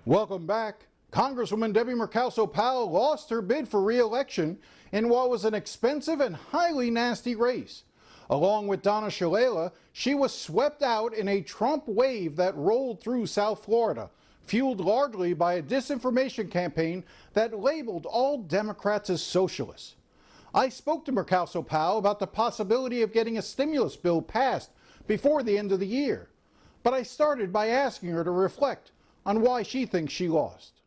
Welcome back. Congresswoman Debbie Mucarsel-Powell lost her bid for re-election in what was an expensive and highly nasty race. Along with Donna Shalala, she was swept out in a Trump wave that rolled through South Florida, fueled largely by a disinformation campaign that labeled all Democrats as socialists. I spoke to Mucarsel-Powell about the possibility of getting a stimulus bill passed before the end of the year. But I started by asking her to reflect on why she thinks she lost.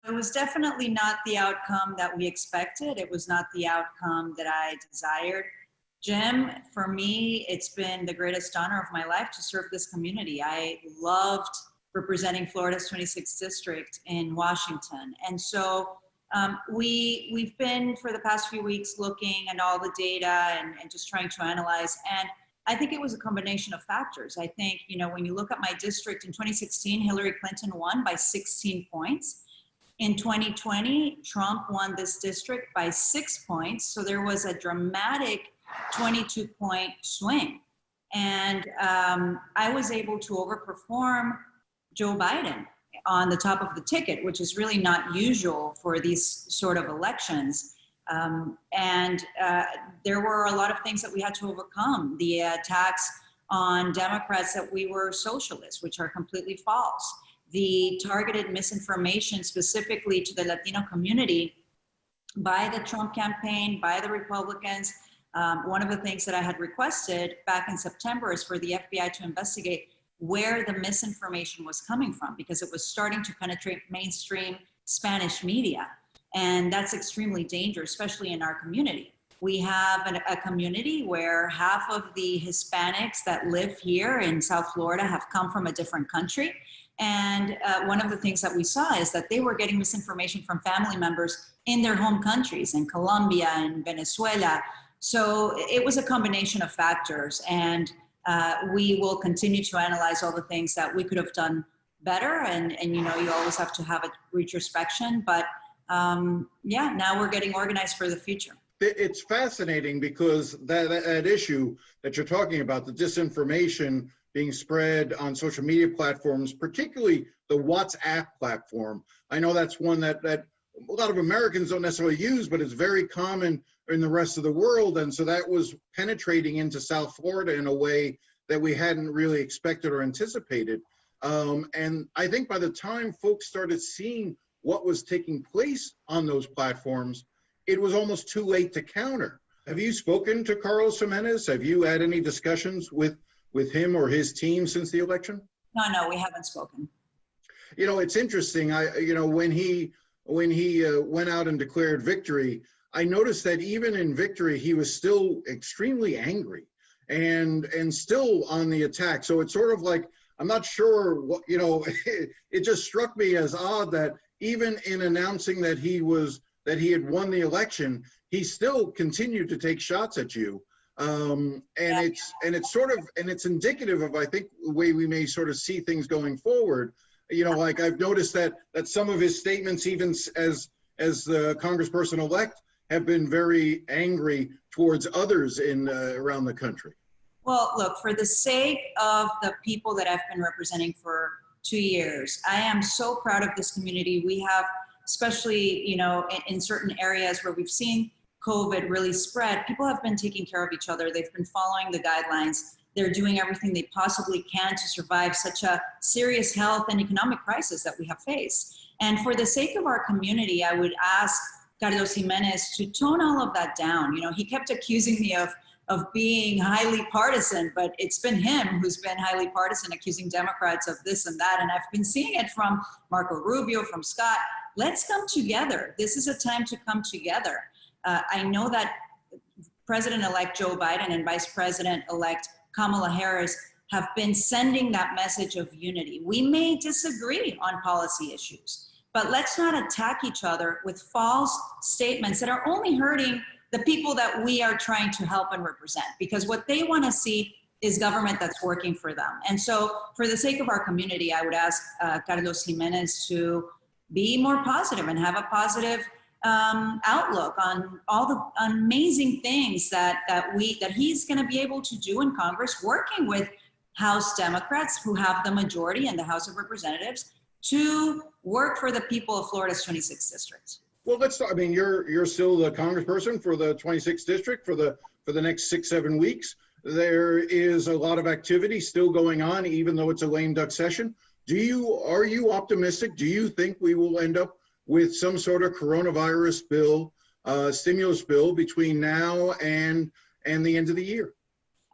It was definitely not the outcome that we expected. It was not the outcome that I desired. Jim, for me, it's been the greatest honor of my life to serve this community. I loved representing Florida's 26th district in Washington. And so we've been, for the past few weeks, looking at all the data and just trying to analyze. And I think it was a combination of factors. I think, when you look at my district in 2016, Hillary Clinton won by 16 points. In 2020, Trump won this district by 6 points. So there was a dramatic 22-point swing. And I was able to overperform Joe Biden on the top of the ticket, which is really not usual for these sort of elections. There were a lot of things that we had to overcome. The attacks on Democrats that we were socialists, which are completely false. The targeted misinformation specifically to the Latino community by the Trump campaign, by the Republicans. One of the things that I had requested back in September is for the FBI to investigate where the misinformation was coming from, because it was starting to penetrate mainstream Spanish media. And that's extremely dangerous, especially in our community. We have a community where half of the Hispanics that live here in South Florida have come from a different country. And one of the things that we saw is that they were getting misinformation from family members in their home countries, in Colombia and Venezuela. So it was a combination of factors. And we will continue to analyze all the things that we could have done better. And you always have to have a retrospection. But yeah, now we're getting organized for the future. It's fascinating because that issue that you're talking about, the disinformation being spread on social media platforms, particularly the WhatsApp platform. I know that's one that a lot of Americans don't necessarily use, but it's very common in the rest of the world. And so that was penetrating into South Florida in a way that we hadn't really expected or anticipated. And I think by the time folks started seeing what was taking place on those platforms, it was almost too late to counter. Have you spoken to Carlos Gimenez? Have you had any discussions with him or his team since the election? No, we haven't spoken. It's interesting. When he went out and declared victory, I noticed that even in victory, he was still extremely angry and still on the attack. So it's sort of like, I'm not sure what, it just struck me as odd that even in announcing that he had won the election, he still continued to take shots at you. It's indicative of, I think, the way we may sort of see things going forward. Like I've noticed that some of his statements, even as the congressperson-elect, have been very angry towards others around the country. Well, look, for the sake of the people that I've been representing for 2 years, I am so proud of this community. We have, especially, in certain areas where we've seen COVID really spread, people have been taking care of each other. They've been following the guidelines. They're doing everything they possibly can to survive such a serious health and economic crisis that we have faced. And for the sake of our community, I would ask Carlos Gimenez to tone all of that down. He kept accusing me of being highly partisan, but it's been him who's been highly partisan, accusing Democrats of this and that. And I've been seeing it from Marco Rubio, from Scott. Let's come together. This is a time to come together. I know that President-elect Joe Biden and Vice President-elect Kamala Harris have been sending that message of unity. We may disagree on policy issues, but let's not attack each other with false statements that are only hurting the people that we are trying to help and represent, because what they want to see is government that's working for them. And so for the sake of our community, I would ask Carlos Gimenez to be more positive and have a positive outlook on all the amazing things that he's going to be able to do in Congress, working with House Democrats who have the majority in the House of Representatives to work for the people of Florida's 26th district. Well, let's talk. I mean, you're still the congressperson for the 26th district for the next 6-7 weeks. There is a lot of activity still going on, even though it's a lame duck session. Are you optimistic? Do you think we will end up with some sort of coronavirus bill, stimulus bill between now and the end of the year?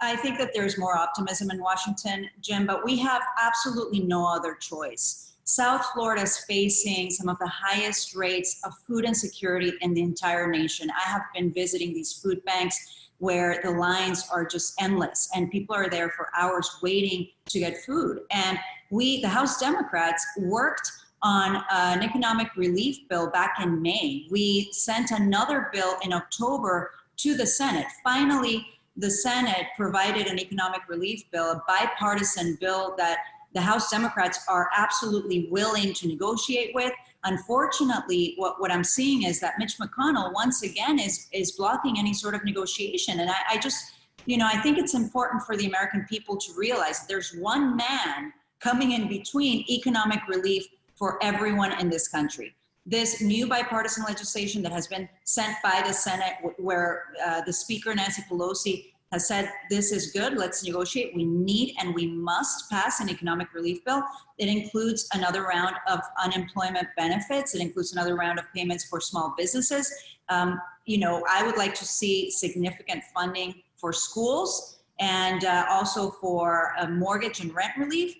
I think that there's more optimism in Washington, Jim, but we have absolutely no other choice. South Florida is facing some of the highest rates of food insecurity in the entire nation. I have been visiting these food banks where the lines are just endless and people are there for hours waiting to get food. And the House Democrats, worked on an economic relief bill back in May. We sent another bill in October to the Senate. Finally, the Senate provided an economic relief bill, a bipartisan bill that the House Democrats are absolutely willing to negotiate with. Unfortunately, what I'm seeing is that Mitch McConnell once again is blocking any sort of negotiation. And I just, I think it's important for the American people to realize that there's one man coming in between economic relief for everyone in this country. This new bipartisan legislation that has been sent by the Senate, where the Speaker, Nancy Pelosi, has said, this is good, let's negotiate. We need and we must pass an economic relief bill. It includes another round of unemployment benefits. It includes another round of payments for small businesses. I would like to see significant funding for schools and also for mortgage and rent relief.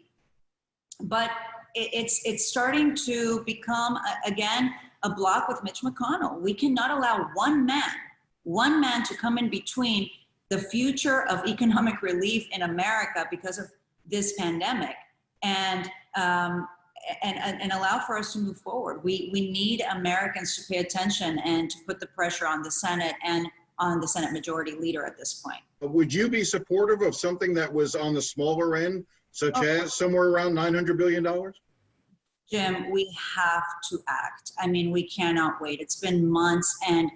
But it's starting to become, again, a block with Mitch McConnell. We cannot allow one man to come in between the future of economic relief in America because of this pandemic and allow for us to move forward. We need Americans to pay attention and to put the pressure on the Senate and on the Senate Majority Leader at this point. Would you be supportive of something that was on the smaller end, such as somewhere around $900 billion? Jim, we have to act. I mean, we cannot wait. It's been months and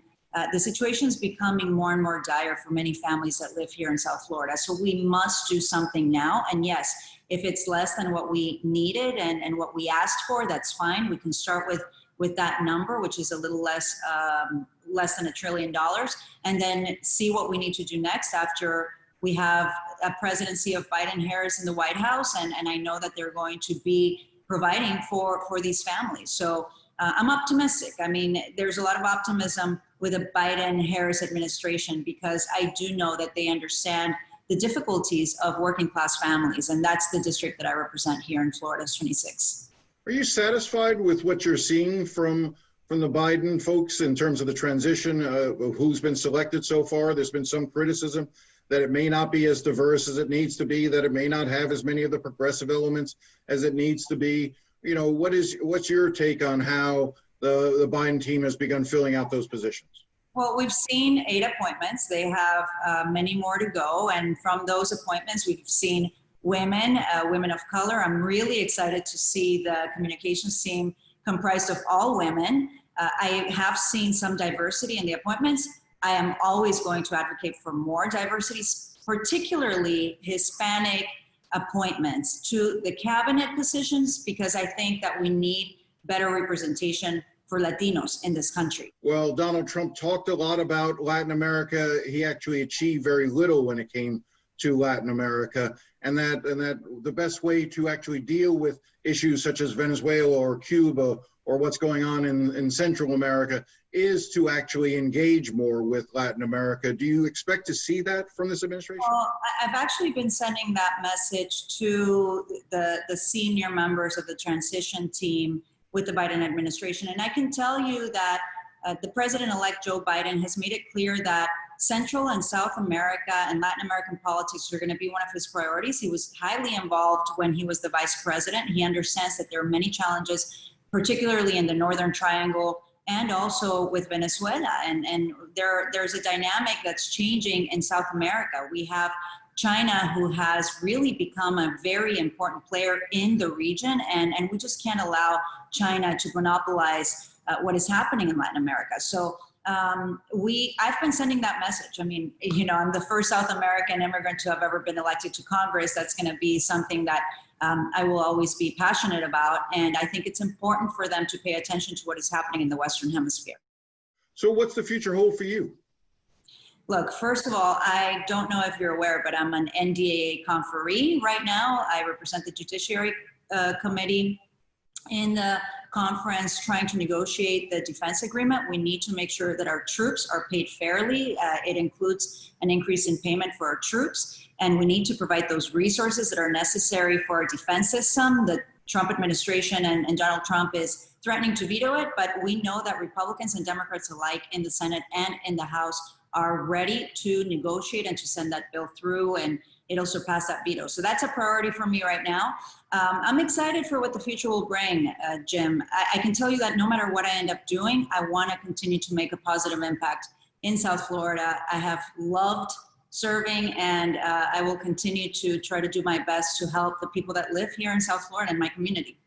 the situation is becoming more and more dire for many families that live here in South Florida. So we must do something now. And yes, if it's less than what we needed and what we asked for, that's fine. We can start with that number, which is a little less than $1 trillion, and then see what we need to do next after we have a presidency of Biden-Harris in the White House. And I know that they're going to be providing for these families. So I'm optimistic. I mean, there's a lot of optimism with a Biden-Harris administration because I do know that they understand the difficulties of working class families. And that's the district that I represent here in Florida's 26. Are you satisfied with what you're seeing from the Biden folks in terms of the transition of who's been selected so far? There's been some criticism that it may not be as diverse as it needs to be, that it may not have as many of the progressive elements as it needs to be. What's your take on how the Biden team has begun filling out those positions? Well, we've seen 8 appointments. They have many more to go. And from those appointments, we've seen women of color. I'm really excited to see the communications team comprised of all women. I have seen some diversity in the appointments. I am always going to advocate for more diversity, particularly Hispanic appointments to the cabinet positions, because I think that we need better representation for Latinos in this country. Well, Donald Trump talked a lot about Latin America. He actually achieved very little when it came to Latin America, and that the best way to actually deal with issues such as Venezuela or Cuba or what's going on in Central America is to actually engage more with Latin America. Do you expect to see that from this administration? Well, I've actually been sending that message to the senior members of the transition team with the Biden administration. And I can tell you that the President-elect Joe Biden has made it clear that Central and South America and Latin American politics are going to be one of his priorities. He was highly involved when he was the vice president. He understands that there are many challenges, particularly in the Northern Triangle and also with Venezuela. And there's a dynamic that's changing in South America. We have China, who has really become a very important player in the region, and we just can't allow China to monopolize what is happening in Latin America. So I've been sending that message. I mean, I'm the first South American immigrant to have ever been elected to Congress. That's going to be something that I will always be passionate about. And I think it's important for them to pay attention to what is happening in the Western Hemisphere. So what's the future hold for you? Look, first of all, I don't know if you're aware, but I'm an NDAA conferee right now. I represent the Judiciary Committee in the conference trying to negotiate the defense agreement. We need to make sure that our troops are paid fairly. It includes an increase in payment for our troops, and we need to provide those resources that are necessary for our defense system. The Trump administration and Donald Trump is threatening to veto it, but we know that Republicans and Democrats alike in the Senate and in the House are ready to negotiate and to send that bill through, and it'll surpass that veto. So that's a priority for me right now. I'm excited for what the future will bring, Jim. I can tell you that no matter what I end up doing, I want to continue to make a positive impact in South Florida. I have loved serving, and I will continue to try to do my best to help the people that live here in South Florida and my community.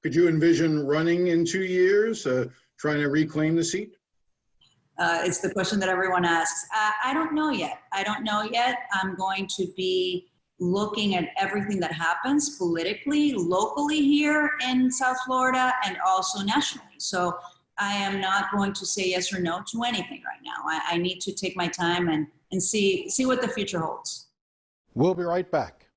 Could you envision running in 2 years, trying to reclaim the seat? It's the question that everyone asks. I don't know yet. I don't know yet. I'm going to be looking at everything that happens politically, locally here in South Florida, and also nationally. So I am not going to say yes or no to anything right now. I need to take my time and see what the future holds. We'll be right back.